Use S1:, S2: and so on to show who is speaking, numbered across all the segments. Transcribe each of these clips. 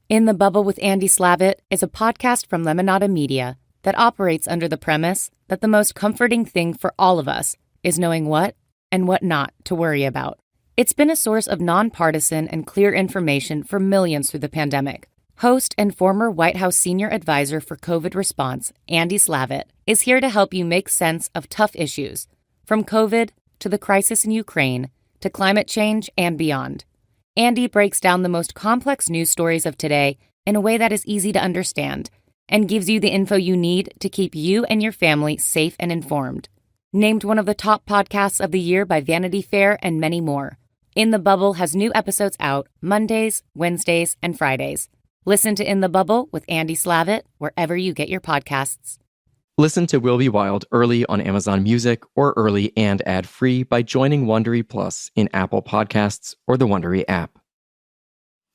S1: In the Bubble with Andy Slavitt is a podcast from Lemonada Media that operates under the premise that the most comforting thing for all of us is knowing what and what not to worry about. It's been a source of nonpartisan and clear information for millions through the pandemic. Host and former White House senior advisor for COVID response, Andy Slavitt, is here to help you make sense of tough issues, from COVID to the crisis in Ukraine to climate change and beyond. Andy breaks down the most complex news stories of today in a way that is easy to understand and gives you the info you need to keep you and your family safe and informed. Named one of the top podcasts of the year by Vanity Fair and many more. In the Bubble has new episodes out Mondays, Wednesdays, and Fridays. Listen to In the Bubble with Andy Slavitt wherever you get your podcasts.
S2: Listen to Will Be Wild early on Amazon Music or early and ad-free by joining Wondery Plus in Apple Podcasts or the Wondery app.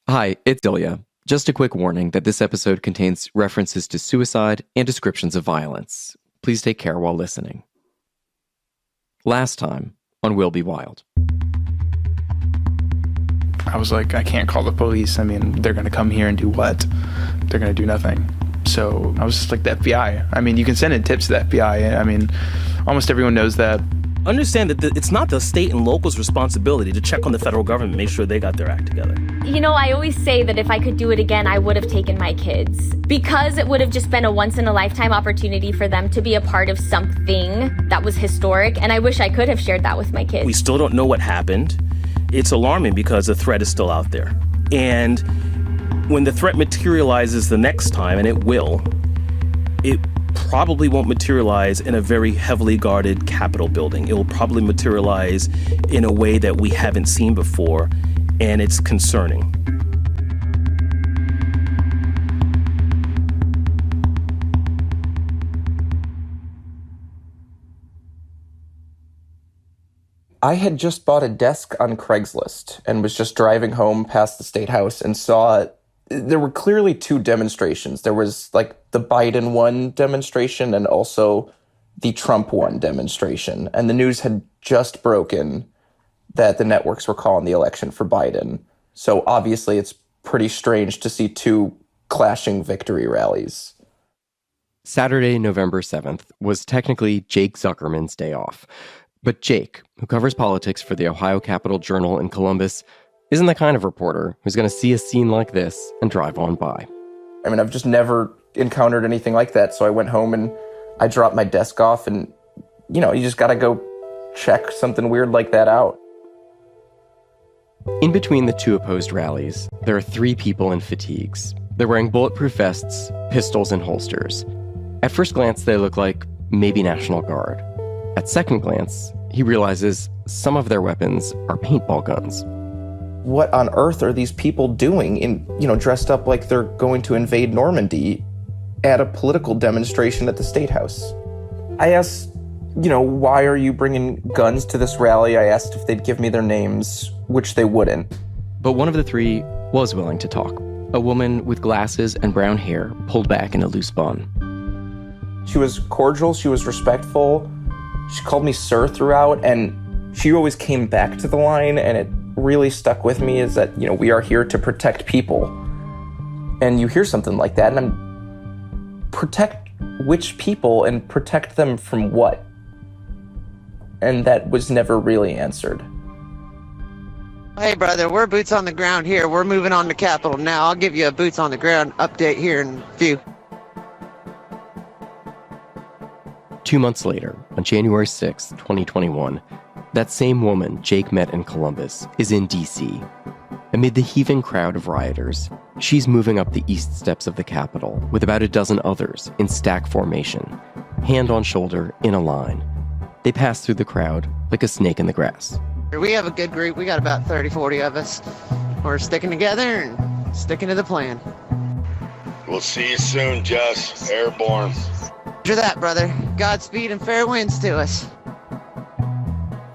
S2: Hi, it's Ilya. Just a quick warning that this episode contains references to suicide and descriptions of violence. Please take care while listening. Last time on Will Be Wild.
S3: I was like, I can't call the police. I mean, they're going to come here and do what? They're going to do nothing. So I was just like, the FBI. I mean, you can send in tips to the FBI. I mean, almost everyone knows that.
S4: Understand that it's not the state and locals' responsibility to check on the federal government, make sure they got their act together.
S5: You know, I always say that if I could do it again, I would have taken my kids. Because it would have just been a once-in-a-lifetime opportunity for them to be a part of something that was historic. And I wish I could have shared that with my kids.
S4: We still don't know what happened. It's alarming because the threat is still out there. And when the threat materializes the next time, and it will, it probably won't materialize in a very heavily guarded Capitol building. It will probably materialize in a way that we haven't seen before, and it's concerning.
S6: I had just bought a desk on Craigslist and was just driving home past the State House and saw there were clearly two demonstrations. There was like the Biden one demonstration and also the Trump one demonstration. And the news had just broken that the networks were calling the election for Biden. So obviously it's pretty strange to see two clashing victory rallies.
S2: Saturday, November 7th, was technically Jake Zuckerman's day off. But Jake, who covers politics for the Ohio Capitol Journal in Columbus, isn't the kind of reporter who's going to see a scene like this and drive on by.
S6: I mean, I've just never encountered anything like that. So I went home and I dropped my desk off and, you know, you just got to go check something weird like that out.
S2: In between the two opposed rallies, there are three people in fatigues. They're wearing bulletproof vests, pistols, and holsters. At first glance, they look like maybe National Guard. At second glance, he realizes some of their weapons are paintball guns.
S6: What on earth are these people doing dressed up like they're going to invade Normandy at a political demonstration at the State House? I asked, why are you bringing guns to this rally? I asked if they'd give me their names, which they wouldn't.
S2: But one of the three was willing to talk. A woman with glasses and brown hair pulled back in a loose bun.
S6: She was cordial, she was respectful. She called me sir throughout, and she always came back to the line, and it really stuck with me is that, we are here to protect people. And you hear something like that, and protect which people and protect them from what? And that was never really answered.
S7: Hey, brother, we're boots on the ground here. We're moving on to Capitol now. I'll give you a boots on the ground update here in a few.
S2: 2 months later, on January 6, 2021, that same woman Jake met in Columbus is in D.C. Amid the heaving crowd of rioters, she's moving up the east steps of the Capitol with about a dozen others in stack formation, hand on shoulder in a line. They pass through the crowd like a snake in the grass.
S7: We have a good group. We got about 30, 40 of us. We're sticking together and sticking to the plan.
S8: We'll see you soon, Jess. Airborne.
S7: Roger that, brother. Godspeed and fair winds to us.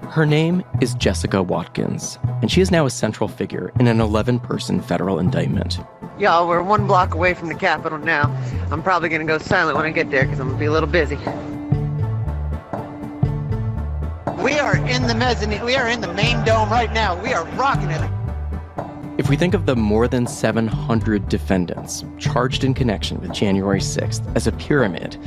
S2: Her name is Jessica Watkins, and she is now a central figure in an 11-person federal indictment.
S7: Y'all, we're 1 block away from the Capitol now. I'm probably going to go silent when I get there because I'm going to be a little busy. We are in the mezzanine. We are in the main dome right now. We are rocking it.
S2: If we think of the more than 700 defendants charged in connection with January 6th as a pyramid,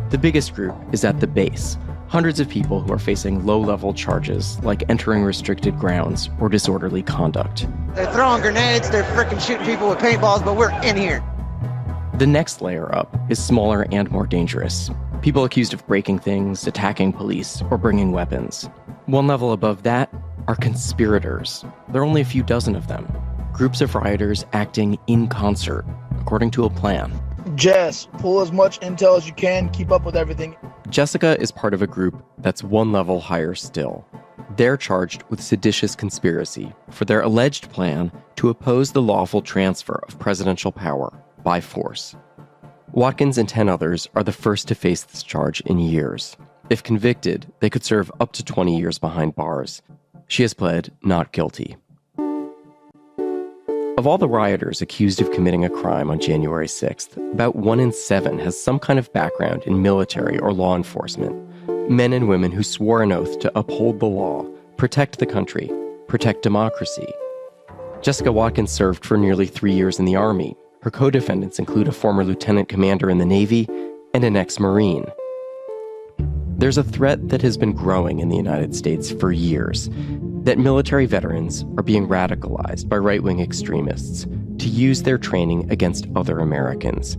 S2: the biggest group is at the base. Hundreds of people who are facing low-level charges like entering restricted grounds or disorderly conduct.
S7: They're throwing grenades, they're freaking shooting people with paintballs, but we're in here.
S2: The next layer up is smaller and more dangerous. People accused of breaking things, attacking police, or bringing weapons. One level above that are conspirators. There are only a few dozen of them. Groups of rioters acting in concert, according to a plan.
S9: Jess, pull as much intel as you can, keep up with everything.
S2: Jessica is part of a group that's one level higher still. They're charged with seditious conspiracy for their alleged plan to oppose the lawful transfer of presidential power by force. Watkins and 10 others are the first to face this charge in years. If convicted, they could serve up to 20 years behind bars. She has pled not guilty. Of all the rioters accused of committing a crime on January 6th, about 1 in 7 has some kind of background in military or law enforcement. Men and women who swore an oath to uphold the law, protect the country, protect democracy. Jessica Watkins served for nearly 3 years in the Army. Her co-defendants include a former lieutenant commander in the Navy and an ex-Marine. There's a threat that has been growing in the United States for years, that military veterans are being radicalized by right-wing extremists to use their training against other Americans.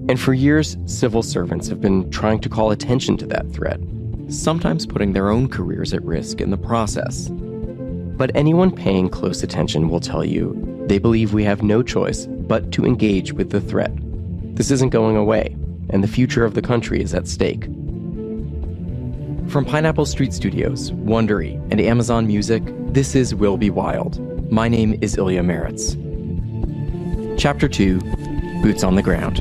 S2: And for years, civil servants have been trying to call attention to that threat, sometimes putting their own careers at risk in the process. But anyone paying close attention will tell you they believe we have no choice but to engage with the threat. This isn't going away, and the future of the country is at stake. From Pineapple Street Studios, Wondery, and Amazon Music, this is Will Be Wild. My name is Ilya Meritz. Chapter 2, Boots on the Ground.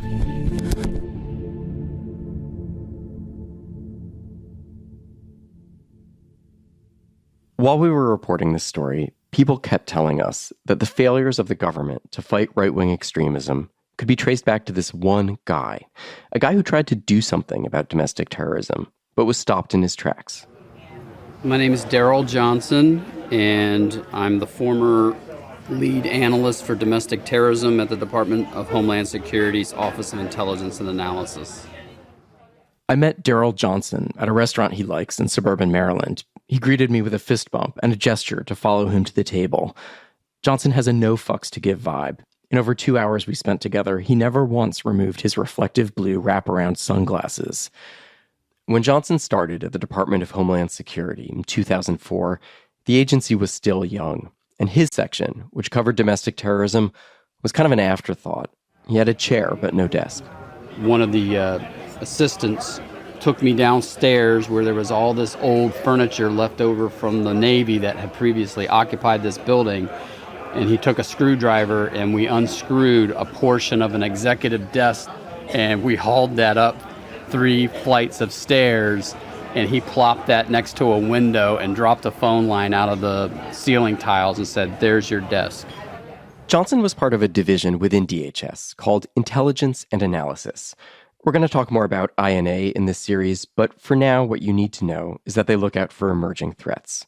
S2: While we were reporting this story, people kept telling us that the failures of the government to fight right-wing extremism could be traced back to this one guy, a guy who tried to do something about domestic terrorism, but was stopped in his tracks.
S10: My name is Daryl Johnson, and I'm the former lead analyst for domestic terrorism at the Department of Homeland Security's Office of Intelligence and Analysis.
S2: I met Daryl Johnson at a restaurant he likes in suburban Maryland. He greeted me with a fist bump and a gesture to follow him to the table. Johnson has a no-fucks-to-give vibe. In over 2 hours we spent together, he never once removed his reflective blue wraparound sunglasses. When Johnson started at the Department of Homeland Security in 2004, the agency was still young, and his section, which covered domestic terrorism, was kind of an afterthought. He had a chair, but no desk.
S10: One of the assistants took me downstairs where there was all this old furniture left over from the Navy that had previously occupied this building, and he took a screwdriver and we unscrewed a portion of an executive desk, and we hauled that up 3 flights of stairs, and he plopped that next to a window and dropped a phone line out of the ceiling tiles and said, "There's your desk."
S2: Johnson was part of a division within DHS called Intelligence and Analysis. We're going to talk more about INA in this series, but for now, what you need to know is that they look out for emerging threats.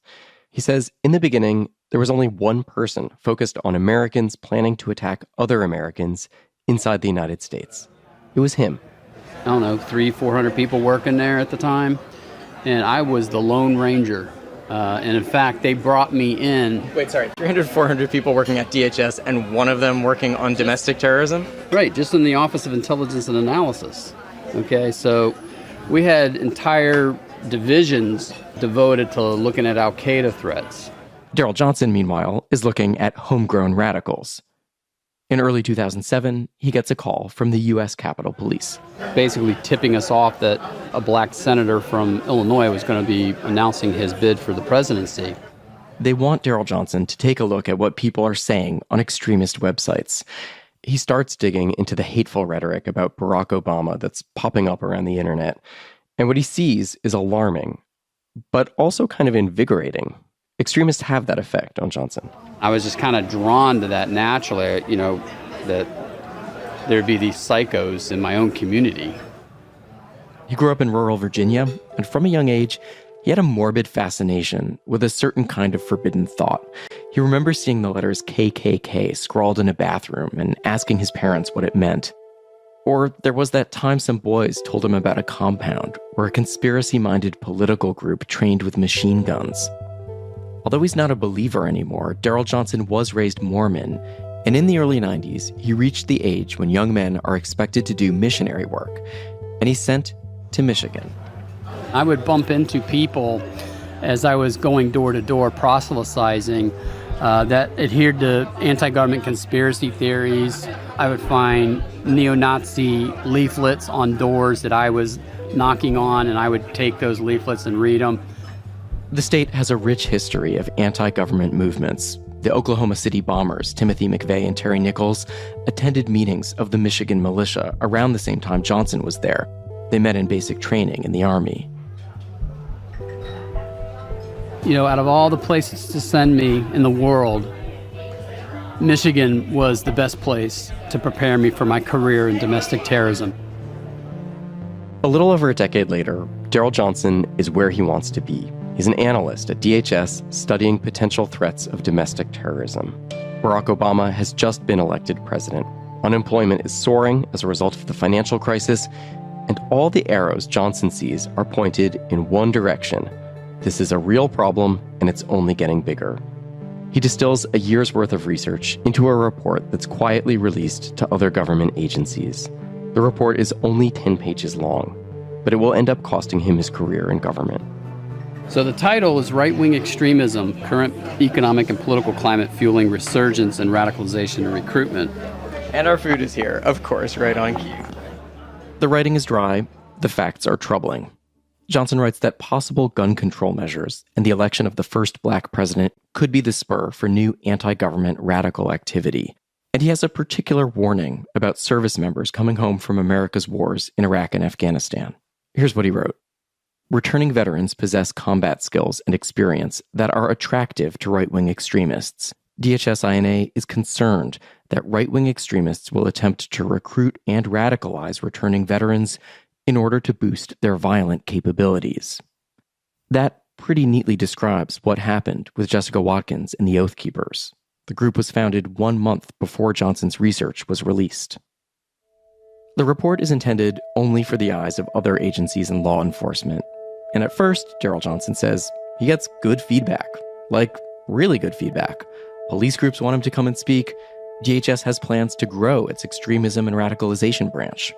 S2: He says, in the beginning, there was only one person focused on Americans planning to attack other Americans inside the United States. It was him.
S10: I don't know, 300-400 people working there at the time, and I was the Lone Ranger. And in fact, they brought me in.
S11: Wait, sorry, 300-400 people working at DHS and one of them working on domestic terrorism?
S10: Right, just in the Office of Intelligence and Analysis. Okay, so we had entire divisions devoted to looking at al-Qaeda threats.
S2: Daryl Johnson, meanwhile, is looking at homegrown radicals. In early 2007, he gets a call from the U.S. Capitol Police.
S10: Basically tipping us off that a black senator from Illinois was going to be announcing his bid for the presidency.
S2: They want Daryl Johnson to take a look at what people are saying on extremist websites. He starts digging into the hateful rhetoric about Barack Obama that's popping up around the internet. And what he sees is alarming, but also kind of invigorating. Extremists have that effect on Johnson.
S10: I was just kind of drawn to that naturally, that there'd be these psychos in my own community.
S2: He grew up in rural Virginia, and from a young age, he had a morbid fascination with a certain kind of forbidden thought. He remembers seeing the letters KKK scrawled in a bathroom and asking his parents what it meant. Or there was that time some boys told him about a compound where a conspiracy-minded political group trained with machine guns. Although he's not a believer anymore, Darrell Johnson was raised Mormon, and in the early 90s, he reached the age when young men are expected to do missionary work, and he's sent to Michigan.
S10: I would bump into people as I was going door to door proselytizing that adhered to anti-government conspiracy theories. I would find neo-Nazi leaflets on doors that I was knocking on, and I would take those leaflets and read them.
S2: The state has a rich history of anti-government movements. The Oklahoma City bombers, Timothy McVeigh and Terry Nichols, attended meetings of the Michigan militia around the same time Johnson was there. They met in basic training in the Army.
S10: You know, out of all the places to send me in the world, Michigan was the best place to prepare me for my career in domestic terrorism.
S2: A little over a decade later, Darrell Johnson is where he wants to be. He's an analyst at DHS studying potential threats of domestic terrorism. Barack Obama has just been elected president. Unemployment is soaring as a result of the financial crisis, and all the arrows Johnson sees are pointed in one direction. This is a real problem, and it's only getting bigger. He distills a year's worth of research into a report that's quietly released to other government agencies. The report is only 10 pages long, but it will end up costing him his career in government.
S10: So the title is Right-Wing Extremism, Current Economic and Political Climate Fueling Resurgence and Radicalization and Recruitment.
S11: And our food is here, of course, right on cue.
S2: The writing is dry, the facts are troubling. Johnson writes that possible gun control measures and the election of the first black president could be the spur for new anti-government radical activity. And he has a particular warning about service members coming home from America's wars in Iraq and Afghanistan. Here's what he wrote. Returning veterans possess combat skills and experience that are attractive to right-wing extremists. DHS-INA is concerned that right-wing extremists will attempt to recruit and radicalize returning veterans in order to boost their violent capabilities. That pretty neatly describes what happened with Jessica Watkins and the Oath Keepers. The group was founded 1 month before Johnson's research was released. The report is intended only for the eyes of other agencies and law enforcement. And at first, Darrell Johnson says, he gets good feedback. Like, really good feedback. Police groups want him to come and speak. DHS has plans to grow its extremism and radicalization branch.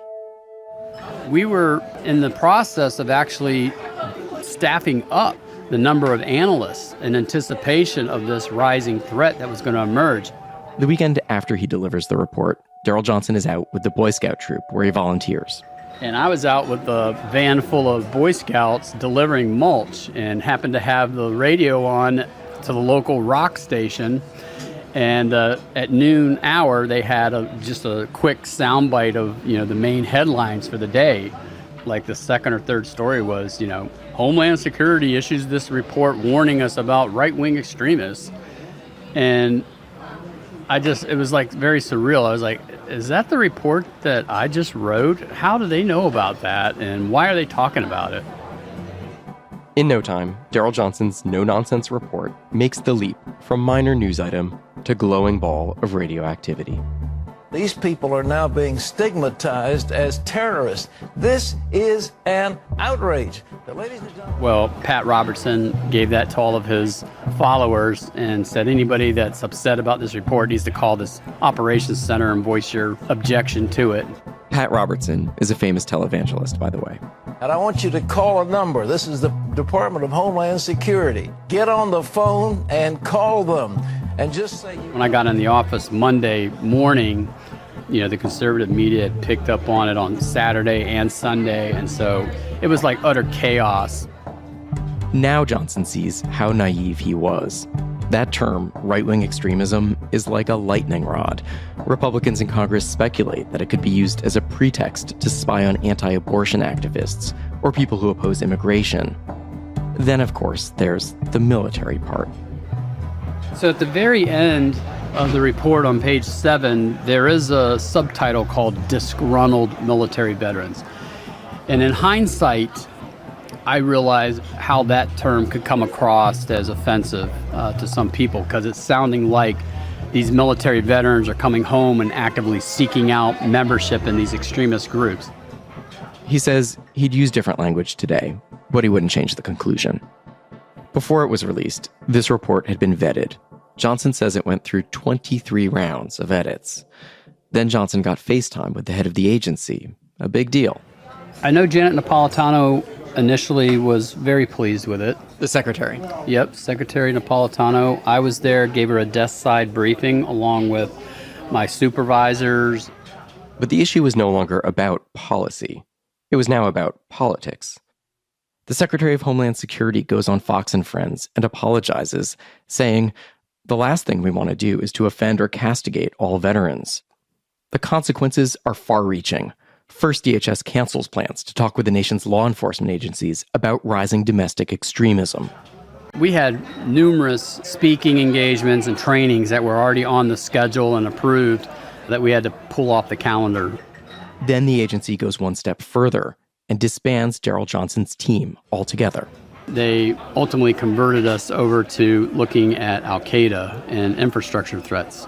S10: We were in the process of actually staffing up the number of analysts in anticipation of this rising threat that was going to emerge.
S2: The weekend after he delivers the report, Darrell Johnson is out with the Boy Scout troop where he volunteers.
S10: And I was out with a van full of Boy Scouts delivering mulch and happened to have the radio on to the local rock station. And at noon hour, they had just a quick soundbite of, the main headlines for the day. Like the second or third story was, Homeland Security issues this report warning us about right-wing extremists. And it was like very surreal. I was like, is that the report that I just wrote? How do they know about that? And why are they talking about it?
S2: In no time, Darrell Johnson's no-nonsense report makes the leap from minor news item to glowing ball of radioactivity.
S12: These people are now being stigmatized as terrorists. This is an outrage. Ladies and gentlemen.
S10: Well, Pat Robertson gave that to all of his followers and said anybody that's upset about this report needs to call this operations center and voice your objection to it.
S2: Pat Robertson is a famous televangelist, by the way.
S12: And I want you to call a number. This is the Department of Homeland Security. Get on the phone and call them. And just say
S10: When I got in the office Monday morning, the conservative media had picked up on it on Saturday and Sunday, and so it was like utter chaos.
S2: Now Johnson sees how naive he was. That term, right-wing extremism, is like a lightning rod. Republicans in Congress speculate that it could be used as a pretext to spy on anti-abortion activists or people who oppose immigration. Then, of course, there's the military part.
S10: So at the very end of the report on page 7, there is a subtitle called Disgruntled Military Veterans. And in hindsight, I realized how that term could come across as offensive to some people, because it's sounding like these military veterans are coming home and actively seeking out membership in these extremist groups.
S2: He says he'd use different language today, but he wouldn't change the conclusion. Before it was released, this report had been vetted. Johnson says it went through 23 rounds of edits. Then Johnson got FaceTime with the head of the agency. A big deal.
S10: I know Janet Napolitano initially was very pleased with it.
S11: The secretary.
S10: Yep, Secretary Napolitano. I was there, gave her a desk side briefing along with my supervisors.
S2: But the issue was no longer about policy. It was now about politics. The Secretary of Homeland Security goes on Fox and Friends and apologizes, saying, "The last thing we want to do is to offend or castigate all veterans." The consequences are far-reaching. First, DHS cancels plans to talk with the nation's law enforcement agencies about rising domestic extremism.
S10: We had numerous speaking engagements and trainings that were already on the schedule and approved that we had to pull off the calendar.
S2: Then the agency goes one step further and disbands Daryl Johnson's team altogether.
S10: They ultimately converted us over to looking at Al-Qaeda and infrastructure threats,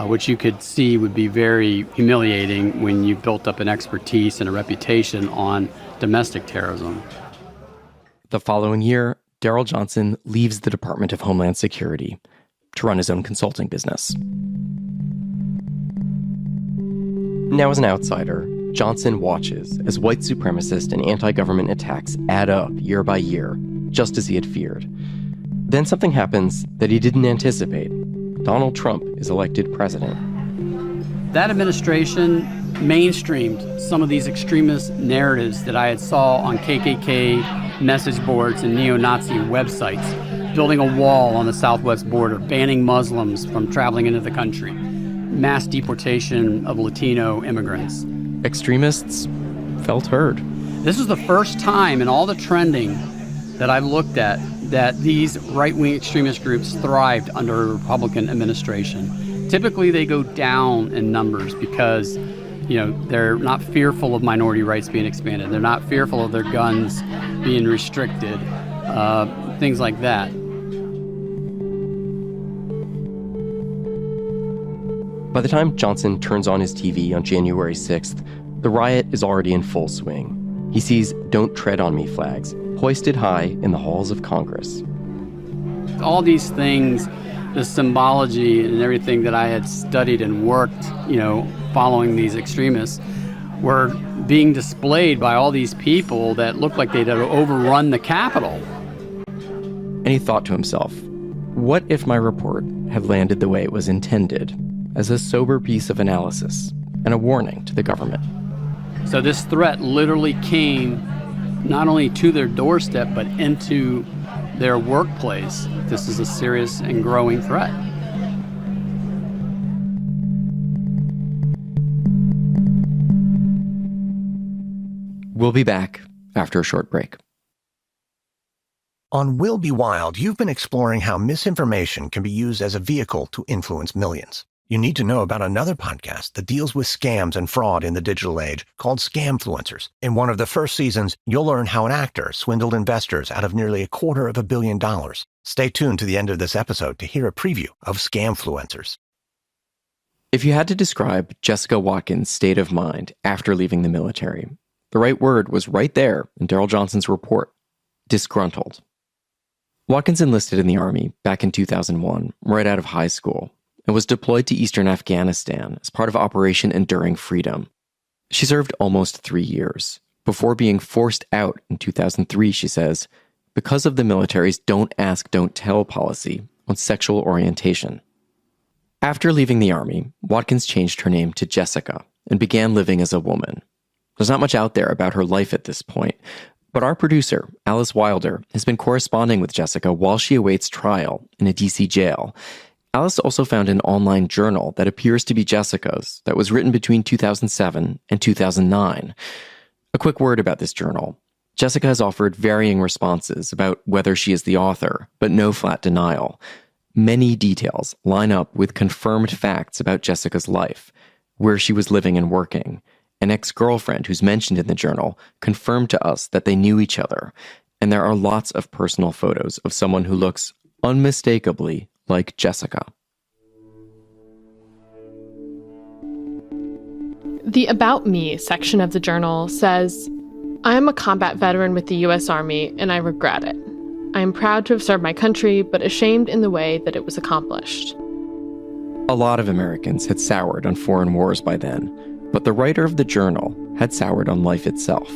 S10: which you could see would be very humiliating when you've built up an expertise and a reputation on domestic terrorism.
S2: The following year, Daryl Johnson leaves the Department of Homeland Security to run his own consulting business. Now, as an outsider, Johnson watches as white supremacist and anti-government attacks add up year by year, just as he had feared. Then something happens that he didn't anticipate. Donald Trump is elected president.
S10: That administration mainstreamed some of these extremist narratives that I had saw on KKK message boards and neo-Nazi websites, building a wall on the southwest border, banning Muslims from traveling into the country, mass deportation of Latino immigrants.
S2: Extremists felt heard.
S10: This was the first time in all the trending that I've looked at that these right-wing extremist groups thrived under a Republican administration. Typically, they go down in numbers because, they're not fearful of minority rights being expanded. They're not fearful of their guns being restricted, things like that.
S2: By the time Johnson turns on his TV on January 6th, the riot is already in full swing. He sees "Don't Tread on Me" flags hoisted high in the halls of Congress.
S10: All these things, the symbology and everything that I had studied and worked, following these extremists, were being displayed by all these people that looked like they'd overrun the Capitol.
S2: And he thought to himself, what if my report had landed the way it was intended, as a sober piece of analysis and a warning to the government?
S10: So this threat literally came not only to their doorstep, but into their workplace. This is a serious and growing threat.
S2: We'll be back after a short break.
S13: On Will Be Wild, you've been exploring how misinformation can be used as a vehicle to influence millions. You need to know about another podcast that deals with scams and fraud in the digital age called Scamfluencers. In one of the first seasons, you'll learn how an actor swindled investors out of nearly $250 million. Stay tuned to the end of this episode to hear a preview of Scamfluencers.
S2: If you had to describe Jessica Watkins' state of mind after leaving the military, the right word was right there in Daryl Johnson's report: disgruntled. Watkins enlisted in the Army back in 2001, right out of high school, and was deployed to eastern Afghanistan as part of Operation Enduring Freedom. She served almost 3 years, before being forced out in 2003, she says, because of the military's don't ask, don't tell policy on sexual orientation. After leaving the Army, Watkins changed her name to Jessica and began living as a woman. There's not much out there about her life at this point, but our producer, Alice Wilder, has been corresponding with Jessica while she awaits trial in a DC jail. Alice also found an online journal that appears to be Jessica's that was written between 2007 and 2009. A quick word about this journal. Jessica has offered varying responses about whether she is the author, but no flat denial. Many details line up with confirmed facts about Jessica's life, where she was living and working. An ex-girlfriend who's mentioned in the journal confirmed to us that they knew each other, and there are lots of personal photos of someone who looks unmistakably like Jessica.
S14: The About Me section of the journal says, I am a combat veteran with the U.S. Army, and I regret it. I am proud to have served my country, but ashamed in the way that it was accomplished.
S2: A lot of Americans had soured on foreign wars by then, but the writer of the journal had soured on life itself.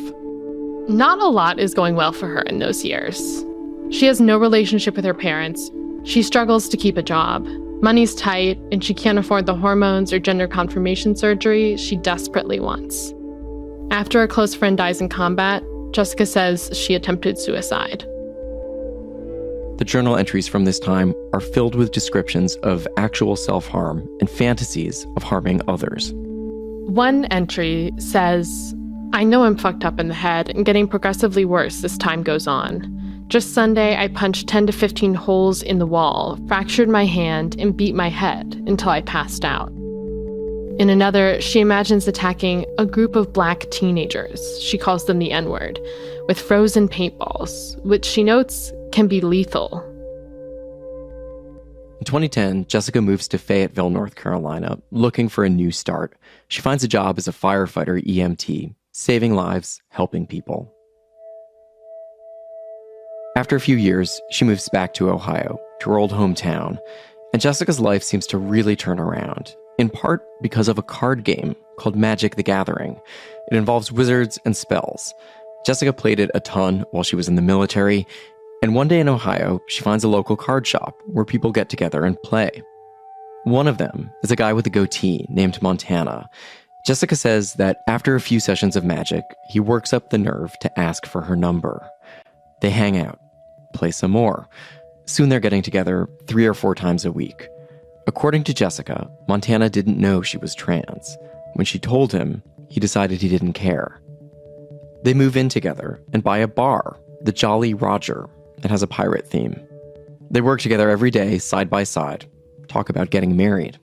S14: Not a lot is going well for her in those years. She has no relationship with her parents. She struggles to keep a job. Money's tight, and she can't afford the hormones or gender confirmation surgery she desperately wants. After a close friend dies in combat, Jessica says she attempted suicide.
S2: The journal entries from this time are filled with descriptions of actual self-harm and fantasies of harming others.
S14: One entry says, I know I'm fucked up in the head and getting progressively worse as time goes on. Just Sunday, I punched 10 to 15 holes in the wall, fractured my hand, and beat my head until I passed out. In another, she imagines attacking a group of black teenagers, she calls them the N-word, with frozen paintballs, which she notes can be lethal.
S2: In 2010, Jessica moves to Fayetteville, North Carolina, looking for a new start. She finds a job as a firefighter EMT, saving lives, helping people. After a few years, she moves back to Ohio, to her old hometown, and Jessica's life seems to really turn around, in part because of a card game called Magic the Gathering. It involves wizards and spells. Jessica played it a ton while she was in the military, and one day in Ohio, she finds a local card shop where people get together and play. One of them is a guy with a goatee named Montana. Jessica says that after a few sessions of Magic, he works up the nerve to ask for her number. They hang out, play some more. Soon they're getting together 3 or 4 times a week. According to Jessica, Montana didn't know she was trans. When she told him, he decided he didn't care. They move in together and buy a bar, the Jolly Roger. It has a pirate theme. They work together every day, side by side, talk about getting married.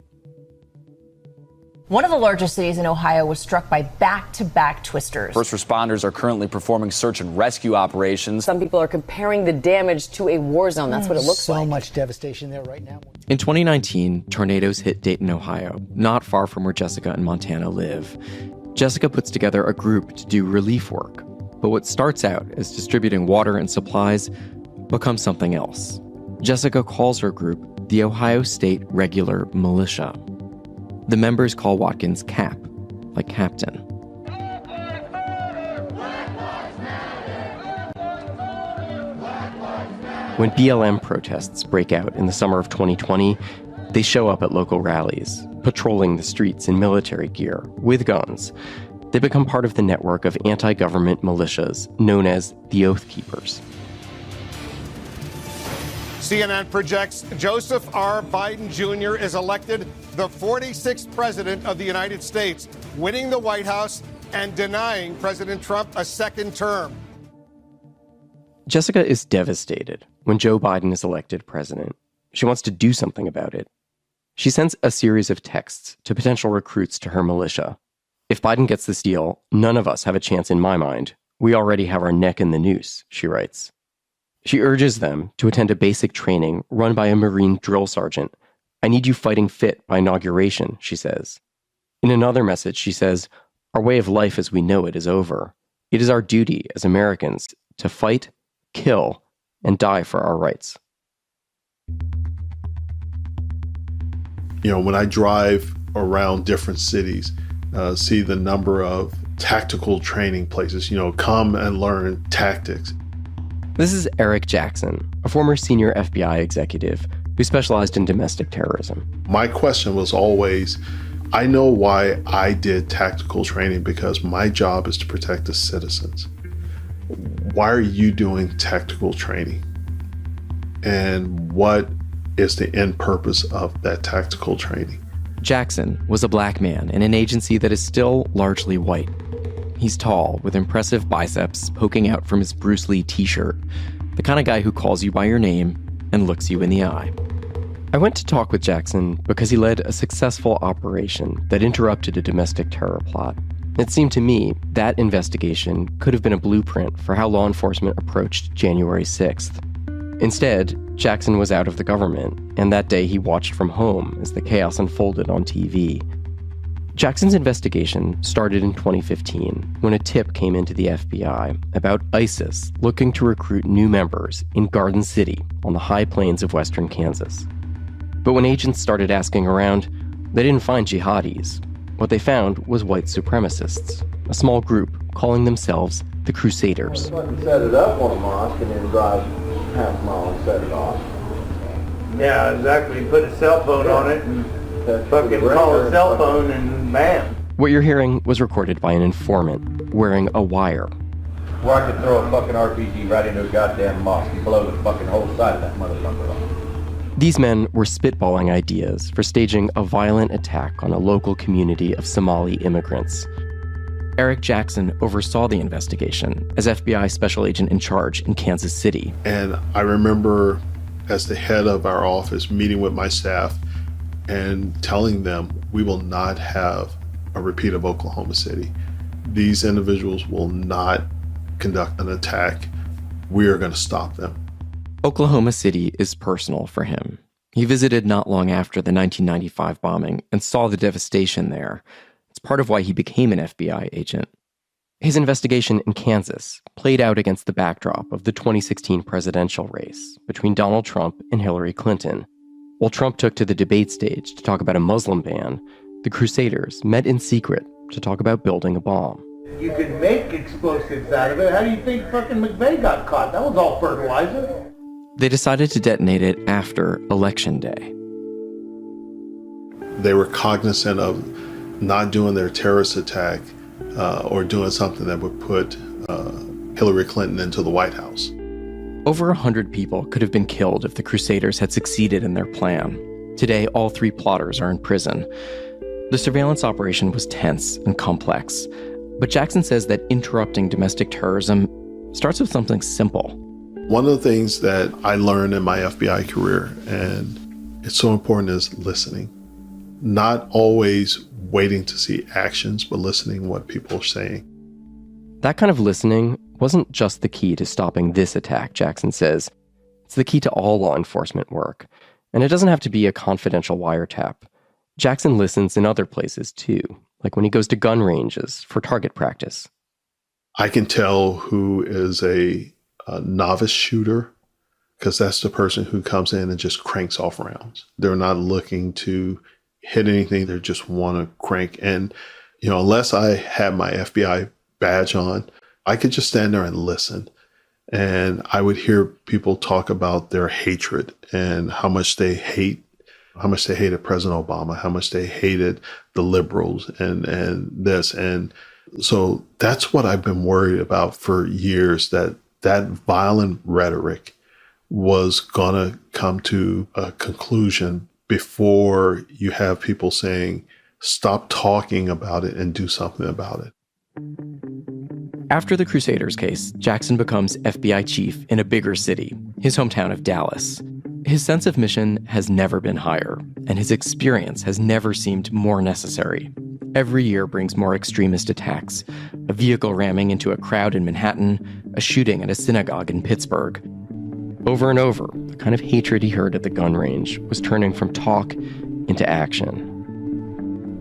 S15: One of the largest cities in Ohio was struck by back-to-back twisters.
S16: First responders are currently performing search and rescue operations.
S15: Some people are comparing the damage to a war zone. That's what it looks like.
S17: So much devastation there right now.
S2: In 2019, tornadoes hit Dayton, Ohio, not far from where Jessica and Montana live. Jessica puts together a group to do relief work. But what starts out as distributing water and supplies becomes something else. Jessica calls her group the Ohio State Regular Militia. The members call Watkins Cap, like Captain. When BLM protests break out in the summer of 2020, they show up at local rallies, patrolling the streets in military gear, with guns. They become part of the network of anti-government militias known as the Oath Keepers.
S18: CNN projects Joseph R. Biden Jr. is elected the 46th president of the United States, winning the White House and denying President Trump a second term.
S2: Jessica is devastated when Joe Biden is elected president. She wants to do something about it. She sends a series of texts to potential recruits to her militia. If Biden gets this deal, none of us have a chance in my mind. We already have our neck in the noose, she writes. She urges them to attend a basic training run by a Marine drill sergeant. I need you fighting fit by inauguration, she says. In another message, she says, our way of life as we know it is over. It is our duty as Americans to fight, kill, and die for our rights.
S19: You know, when I drive around different cities, see the number of tactical training places, come and learn tactics.
S2: This is Eric Jackson, a former senior FBI executive who specialized in domestic terrorism.
S19: My question was always, I know why I did tactical training because my job is to protect the citizens. Why are you doing tactical training? And what is the end purpose of that tactical training?
S2: Jackson was a black man in an agency that is still largely white. He's tall, with impressive biceps poking out from his Bruce Lee t-shirt, the kind of guy who calls you by your name and looks you in the eye. I went to talk with Jackson because he led a successful operation that interrupted a domestic terror plot. It seemed to me that investigation could have been a blueprint for how law enforcement approached January 6th. Instead, Jackson was out of the government, and that day he watched from home as the chaos unfolded on TV. Jackson's investigation started in 2015 when a tip came into the FBI about ISIS looking to recruit new members in Garden City on the high plains of western Kansas. But when agents started asking around, they didn't find jihadis. What they found was white supremacists, a small group calling themselves the Crusaders.
S12: Set it up on a mosque and then drive half a mile and set it off.
S20: Yeah, exactly. Put a cell phone on it and fucking call a cell phone and bam.
S2: What you're hearing was recorded by an informant wearing a wire.
S12: Where I could throw a fucking RPG right into a goddamn mosque and blow the fucking whole side of that motherfucker off.
S2: These men were spitballing ideas for staging a violent attack on a local community of Somali immigrants. Eric Jackson oversaw the investigation as FBI special agent in charge in Kansas City.
S19: And I remember, as the head of our office, meeting with my staff and telling them we will not have a repeat of Oklahoma City. These individuals will not conduct an attack. We are going to stop them.
S2: Oklahoma City is personal for him. He visited not long after the 1995 bombing and saw the devastation there. It's part of why he became an FBI agent. His investigation in Kansas played out against the backdrop of the 2016 presidential race between Donald Trump and Hillary Clinton. While Trump took to the debate stage to talk about a Muslim ban, the Crusaders met in secret to talk about building a bomb.
S20: You can make explosives out of it. How do you think fucking McVeigh got caught? That was all fertilizer.
S2: They decided to detonate it after Election Day.
S19: They were cognizant of not doing their terrorist attack or doing something that would put Hillary Clinton into the White House.
S2: Over 100 people could have been killed if the Crusaders had succeeded in their plan. Today, all 3 plotters are in prison. The surveillance operation was tense and complex, but Jackson says that interrupting domestic terrorism starts with something simple.
S19: One of the things that I learned in my FBI career, and it's so important, is listening. Not always waiting to see actions, but listening what people are saying.
S2: That kind of listening wasn't just the key to stopping this attack, Jackson says. It's the key to all law enforcement work. And it doesn't have to be a confidential wiretap. Jackson listens in other places too, like when he goes to gun ranges for target practice.
S19: I can tell who is a novice shooter, because that's the person who comes in and just cranks off rounds. They're not looking to hit anything. They just want to crank. And, unless I had my FBI badge on, I could just stand there and listen. And I would hear people talk about their hatred and how much they hated President Obama, how much they hated the liberals and this. And so that's what I've been worried about for years, that violent rhetoric was going to come to a conclusion before you have people saying, stop talking about it and do something about it.
S2: After the Crusaders case, Jackson becomes FBI chief in a bigger city, his hometown of Dallas. His sense of mission has never been higher, and his experience has never seemed more necessary. Every year brings more extremist attacks, a vehicle ramming into a crowd in Manhattan, a shooting at a synagogue in Pittsburgh. Over and over, the kind of hatred he heard at the gun range was turning from talk into action.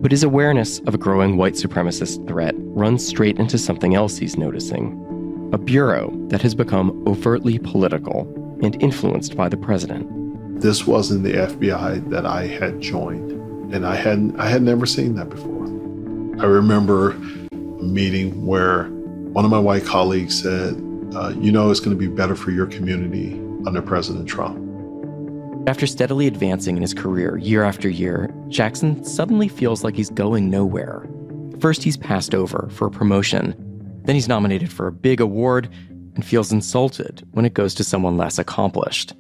S2: But his awareness of a growing white supremacist threat runs straight into something else he's noticing: a bureau that has become overtly political and influenced by the president.
S19: This wasn't the FBI that I had joined, and I had never seen that before. I remember a meeting where one of my white colleagues said, it's going to be better for your community under President Trump.
S2: After steadily advancing in his career year after year, Jackson suddenly feels like he's going nowhere. First, he's passed over for a promotion. Then he's nominated for a big award and feels insulted when it goes to someone less accomplished.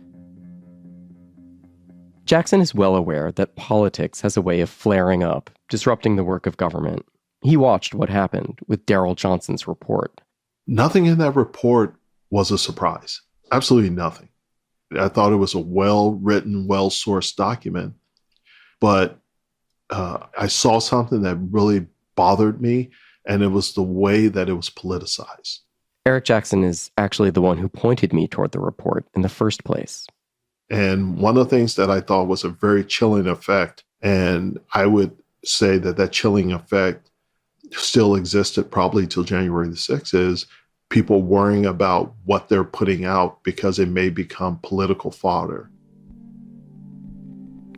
S2: Jackson is well aware that politics has a way of flaring up, disrupting the work of government. He watched what happened with Daryl Johnson's report.
S19: Nothing in that report was a surprise. Absolutely nothing. I thought it was a well-written, well-sourced document, but I saw something that really bothered me And it was the way that it was politicized.
S2: Eric Jackson is actually the one who pointed me toward the report in the first place.
S19: And one of the things that I thought was a very chilling effect, and I would say that that chilling effect still existed probably till January the 6th, is people worrying about what they're putting out because it may become political fodder.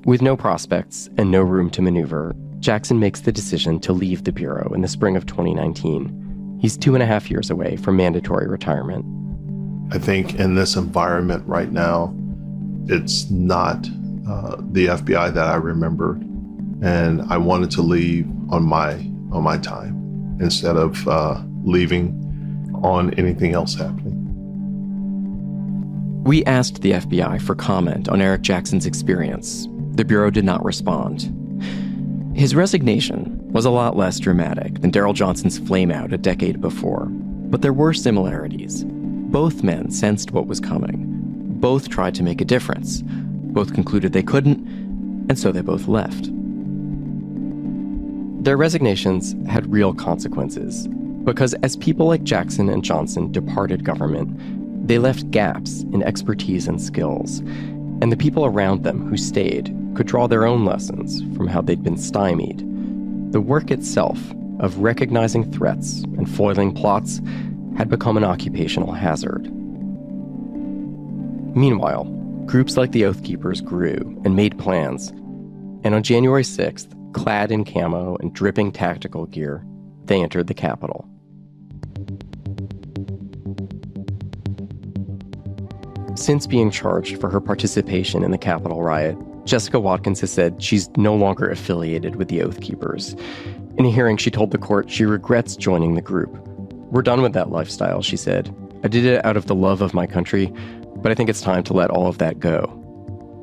S2: With no prospects and no room to maneuver, Jackson makes the decision to leave the Bureau in the spring of 2019. He's 2.5 years away from mandatory retirement.
S19: I think in this environment right now, it's not the FBI that I remembered, and I wanted to leave on my time instead of leaving on anything else happening.
S2: We asked the FBI for comment on Eric Jackson's experience. The Bureau did not respond. His resignation was a lot less dramatic than Daryl Johnson's flameout a decade before, but there were similarities. Both men sensed what was coming. Both tried to make a difference. Both concluded they couldn't, and so they both left. Their resignations had real consequences, because as people like Jackson and Johnson departed government, they left gaps in expertise and skills, and the people around them who stayed could draw their own lessons from how they'd been stymied. The work itself of recognizing threats and foiling plots had become an occupational hazard. Meanwhile, groups like the Oath Keepers grew and made plans, and on January 6th, clad in camo and dripping tactical gear, they entered the Capitol. Since being charged for her participation in the Capitol riot, Jessica Watkins has said she's no longer affiliated with the Oath Keepers. In a hearing, she told the court she regrets joining the group. "We're done with that lifestyle," she said. "I did it out of the love of my country, but I think it's time to let all of that go."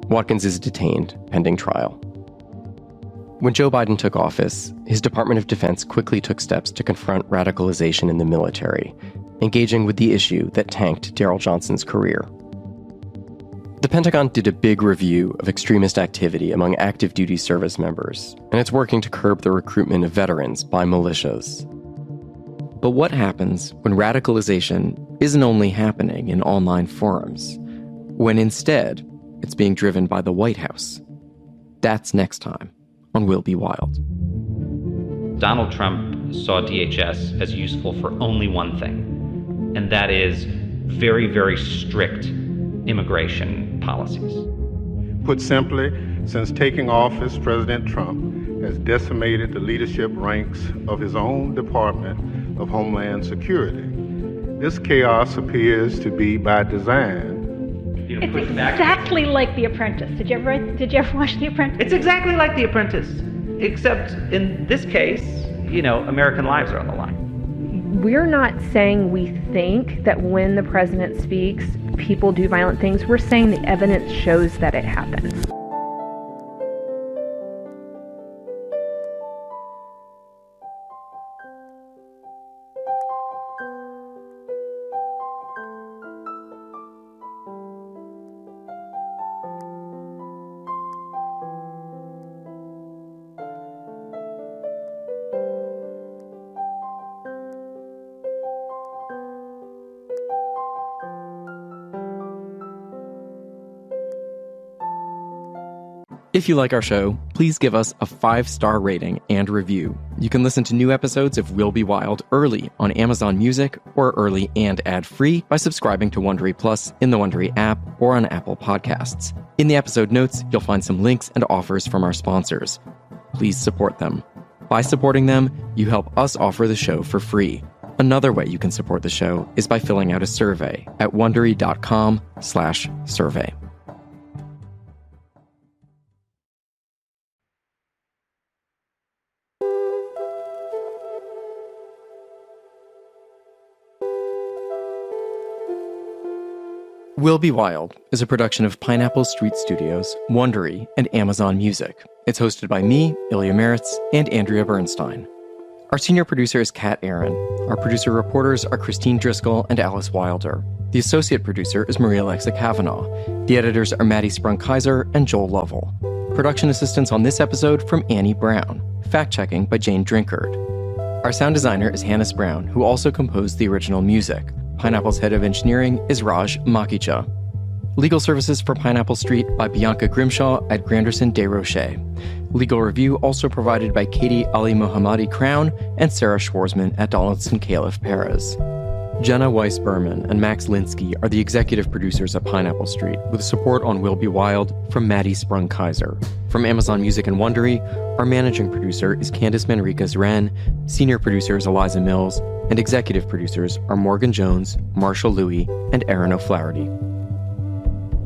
S2: Watkins is detained pending trial. When Joe Biden took office, his Department of Defense quickly took steps to confront radicalization in the military, engaging with the issue that tanked Daryl Johnson's career. The Pentagon did a big review of extremist activity among active duty service members, and it's working to curb the recruitment of veterans by militias. But what happens when radicalization isn't only happening in online forums, when instead it's being driven by the White House? That's next time on Will Be Wild.
S21: Donald Trump saw DHS as useful for only one thing, and that is very, very strict immigration policies.
S22: Put simply, since taking office, President Trump has decimated the leadership ranks of his own Department of Homeland Security. This chaos appears to be by design.
S23: It's exactly like The Apprentice. Did you ever watch The Apprentice?
S21: It's exactly like The Apprentice, except in this case, American lives are on the line.
S14: We're not saying we think that when the president speaks, people do violent things. We're saying the evidence shows that it happens.
S2: If you like our show, please give us a 5-star rating and review. You can listen to new episodes of Will Be Wild early on Amazon Music or early and ad-free by subscribing to Wondery Plus in the Wondery app or on Apple Podcasts. In the episode notes, you'll find some links and offers from our sponsors. Please support them. By supporting them, you help us offer the show for free. Another way you can support the show is by filling out a survey at Wondery.com/survey. Will Be Wild is a production of Pineapple Street Studios, Wondery, and Amazon Music. It's hosted by me, Ilya Meritz, and Andrea Bernstein. Our senior producer is Kat Aaron. Our producer-reporters are Christine Driscoll and Alice Wilder. The associate producer is Maria Alexa Kavanaugh. The editors are Maddie Sprung-Kaiser and Joel Lovell. Production assistance on this episode from Annie Brown. Fact-checking by Jane Drinkard. Our sound designer is Hannes Brown, who also composed the original music. Pineapple's head of engineering is Raj Makicha. Legal services for Pineapple Street by Bianca Grimshaw at Granderson des Rochers. Legal review also provided by Katie Ali Mohammadi Crown and Sarah Schwarzman at Donaldson Califf Perez. Jenna Weiss-Berman and Max Linsky are the executive producers at Pineapple Street, with support on Will Be Wild from Maddie Sprung-Kaiser. From Amazon Music and Wondery, our managing producer is Candice Manriquez-Wren, senior producer is Eliza Mills, and executive producers are Morgan Jones, Marshall Louis, and Aaron O'Flaherty.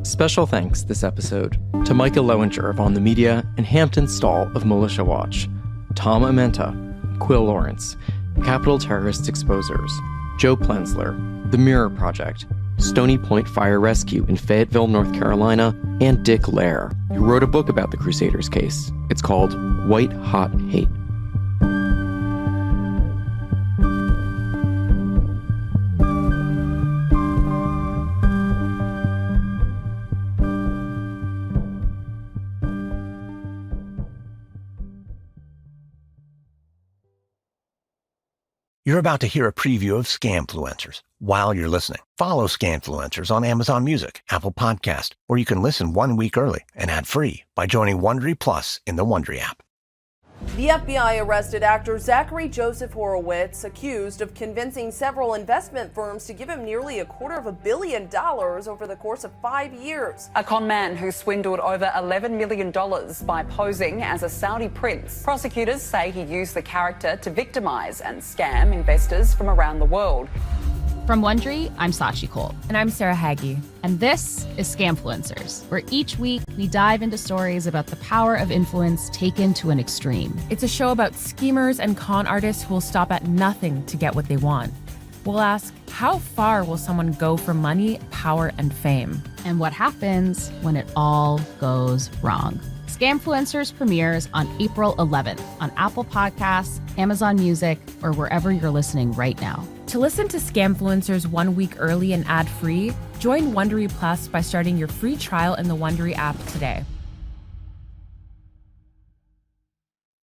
S2: Special thanks this episode to Micah Lowinger of On the Media and Hampton Stahl of Militia Watch, Tom Amenta, Quill Lawrence, Capital Terrorists Exposers, Joe Plensler, The Mirror Project, Stony Point Fire Rescue in Fayetteville, North Carolina, and Dick Lair, who wrote a book about the Crusaders case. It's called White Hot Hate.
S13: You're about to hear a preview of Scamfluencers. While you're listening, follow Scamfluencers on Amazon Music, Apple Podcast, or you can listen 1 week early and ad-free by joining Wondery Plus in the Wondery app.
S1: The FBI arrested actor Zachary Joseph Horowitz, accused of convincing several investment firms to give him nearly $250 million over the course of 5 years.
S3: A con man who swindled over $11 million by posing as a Saudi prince. Prosecutors say he used the character to victimize and scam investors from around the world.
S5: From Wondery, I'm Sachi Cole.
S24: And I'm Sarah Hagee.
S5: And this is Scamfluencers, where each week we dive into stories about the power of influence taken to an extreme.
S24: It's a show about schemers and con artists who will stop at nothing to get what they want. We'll ask, how far will someone go for money, power, and fame?
S5: And what happens when it all goes wrong? Scamfluencers premieres on April 11th on Apple Podcasts, Amazon Music, or wherever you're listening right now.
S24: To listen to Scamfluencers 1 week early and ad-free, join Wondery Plus by starting your free trial in the Wondery app today.